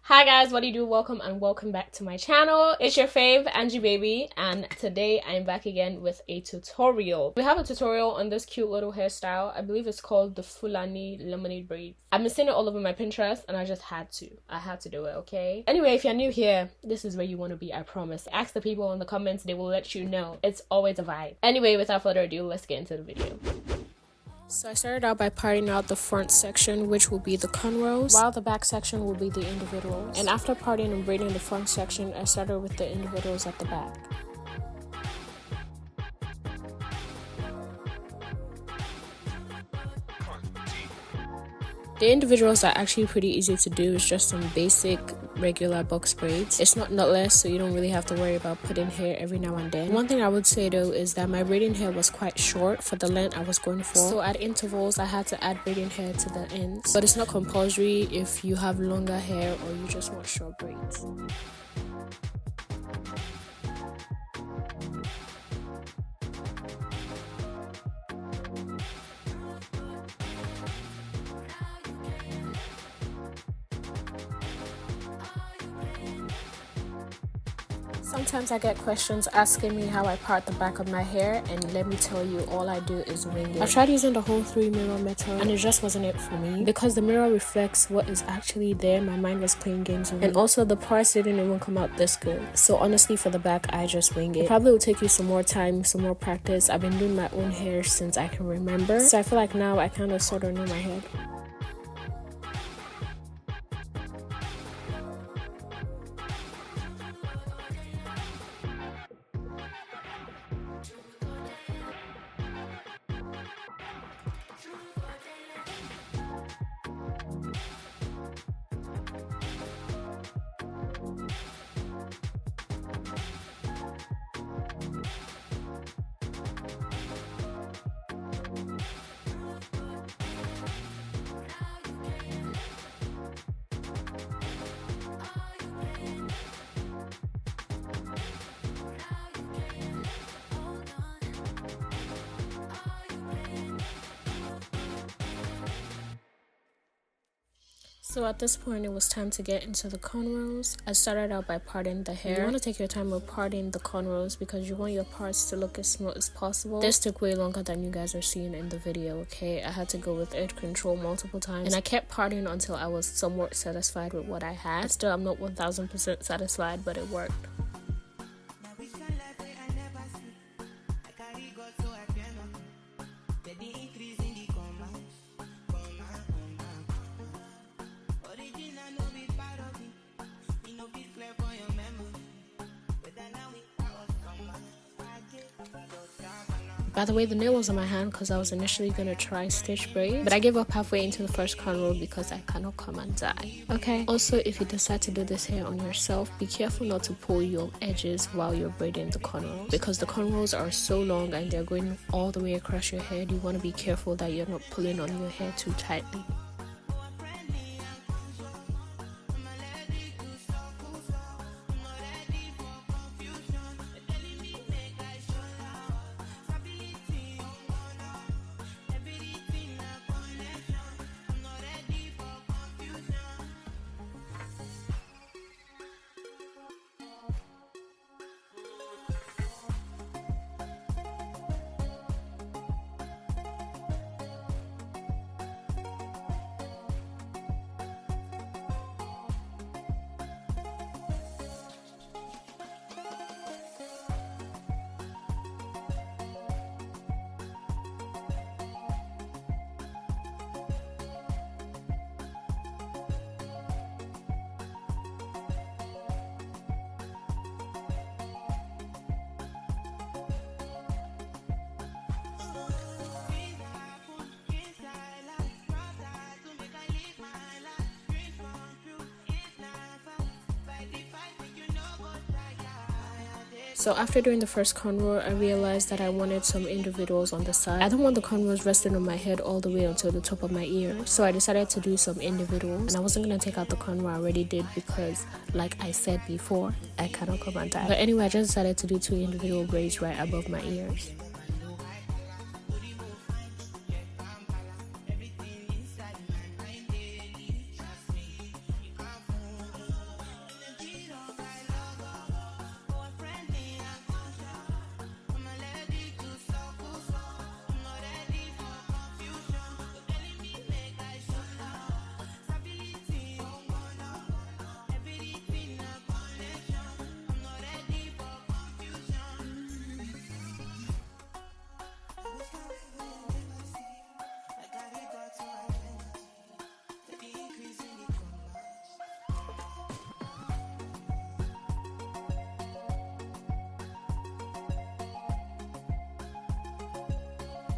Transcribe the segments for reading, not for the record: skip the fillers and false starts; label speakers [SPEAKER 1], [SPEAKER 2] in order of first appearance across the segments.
[SPEAKER 1] Hi guys, what do you do? Welcome back to my channel. It's your fave Angie baby, and today I'm back again with a tutorial. We have a tutorial on this cute little hairstyle. I believe it's called the Fulani lemonade braids. I've been seeing it all over my Pinterest and I just had to do it, okay? Anyway, if you're new here, this is where you want to be, I promise. Ask the people in the comments, they will let you know. It's always a vibe. Anyway, without further ado, let's get into the video. So I started out by parting out the front section, which will be the cornrows, while the back section will be the individuals. And after parting and braiding the front section, I started with the individuals at the back. The individuals are actually pretty easy to do. It's just some basic regular box braids. It's not knotless, so you don't really have to worry about putting hair every now and then. One thing I would say though is that my braiding hair was quite short for the length I was going for, so at intervals I had to add braiding hair to the ends, but it's not compulsory if you have longer hair or you just want short braids. Sometimes I get questions asking me how I part the back of my hair, and let me tell you, all I do is wing it. I tried using the whole 3 mirror method and it just wasn't it for me. Because the mirror reflects what is actually there, my mind was playing games with me. And also the parts didn't even come out this good. So honestly, for the back, I just wing it. It probably will take you some more time, some more practice. I've been doing my own hair since I can remember. So I feel like now I kind of sort of know my head. So at this point, it was time to get into the cornrows. I started out by parting the hair. You want to take your time with parting the cornrows because you want your parts to look as smooth as possible. This took way longer than you guys are seeing in the video, okay? I had to go with edge control multiple times, and I kept parting until I was somewhat satisfied with what I had. Still, I'm not 1000% satisfied, but it worked. By the way, the nail was on my hand because I was initially going to try stitch braids, but I gave up halfway into the first cornrow because I cannot come and die. Okay, also if you decide to do this hair on yourself, be careful not to pull your edges while you're braiding the cornrows, because the cornrows are so long and they're going all the way across your head. You want to be careful that you're not pulling on your hair too tightly. So after doing the first cornrow, I realized that I wanted some individuals on the side. I don't want the cornrows resting on my head all the way until the top of my ear, so I decided to do some individuals. And I wasn't gonna take out the cornrow I already did because, like I said before, I cannot come on time. But anyway, I just decided to do 2 individual braids right above my ears.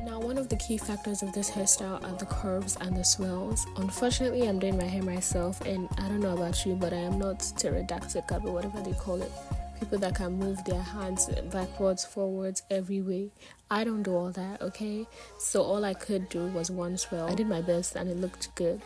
[SPEAKER 1] Now, one of the key factors of this hairstyle are the curves and the swirls. Unfortunately, I'm doing my hair myself, and I don't know about you, but I am not pterodactyl or whatever they call it. People that can move their hands backwards, forwards, every way. I don't do all that, okay? So all I could do was one swirl. I did my best and it looked good.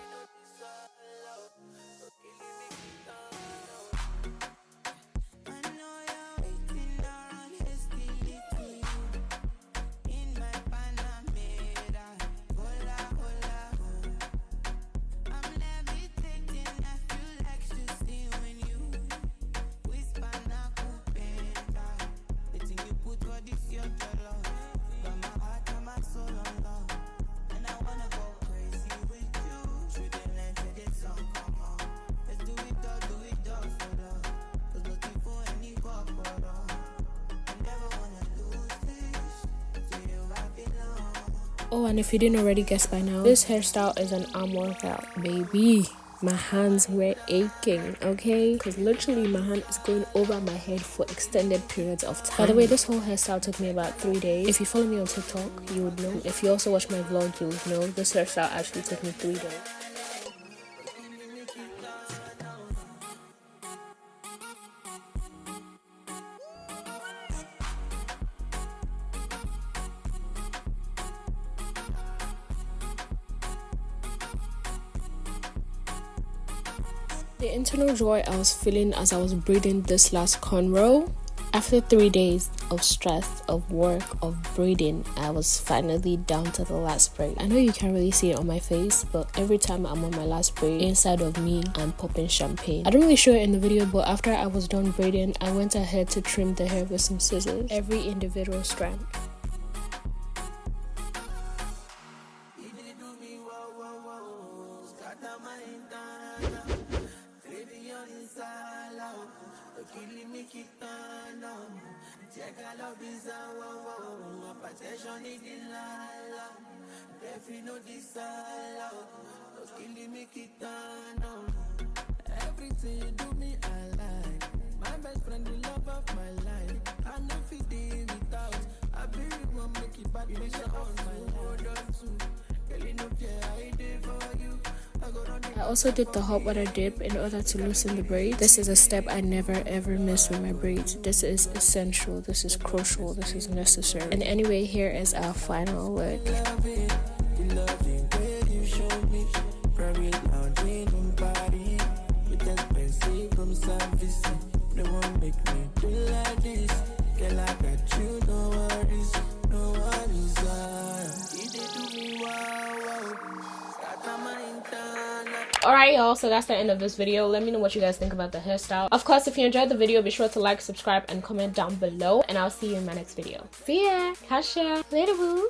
[SPEAKER 1] Oh, and if you didn't already guess by now, this hairstyle is an arm workout, baby. My hands were aching, okay? Because literally my hand is going over my head for extended periods of time. By the way, this whole hairstyle took me about 3 days. If you follow me on TikTok, you would know. If you also watch my vlog, you would know. This hairstyle actually took me 3 days. The internal joy I was feeling as I was braiding this last cornrow, after 3 days of stress, of work, of braiding, I was finally down to the last braid. I know you can't really see it on my face, but every time I'm on my last braid, inside of me, I'm popping champagne. I don't really show it in the video, but after I was done braiding, I went ahead to trim the hair with some scissors, every individual strand.
[SPEAKER 2] Everything you do me, I like. My best friend, the love of my life. I know if it did without. I be one make it back, make sure on my road too. Girl, you know, yeah, I did for you.
[SPEAKER 1] I also did the hot water dip in order to loosen the braids. This is a step I never ever miss with my braids. This is essential, this is crucial, this is necessary. And anyway, here is our final look. Alright y'all, so that's the end of this video. Let me know what you guys think about the hairstyle. Of course, if you enjoyed the video, be sure to like, subscribe, and comment down below. And I'll see you in my next video. See ya! Kasha! Later, boo!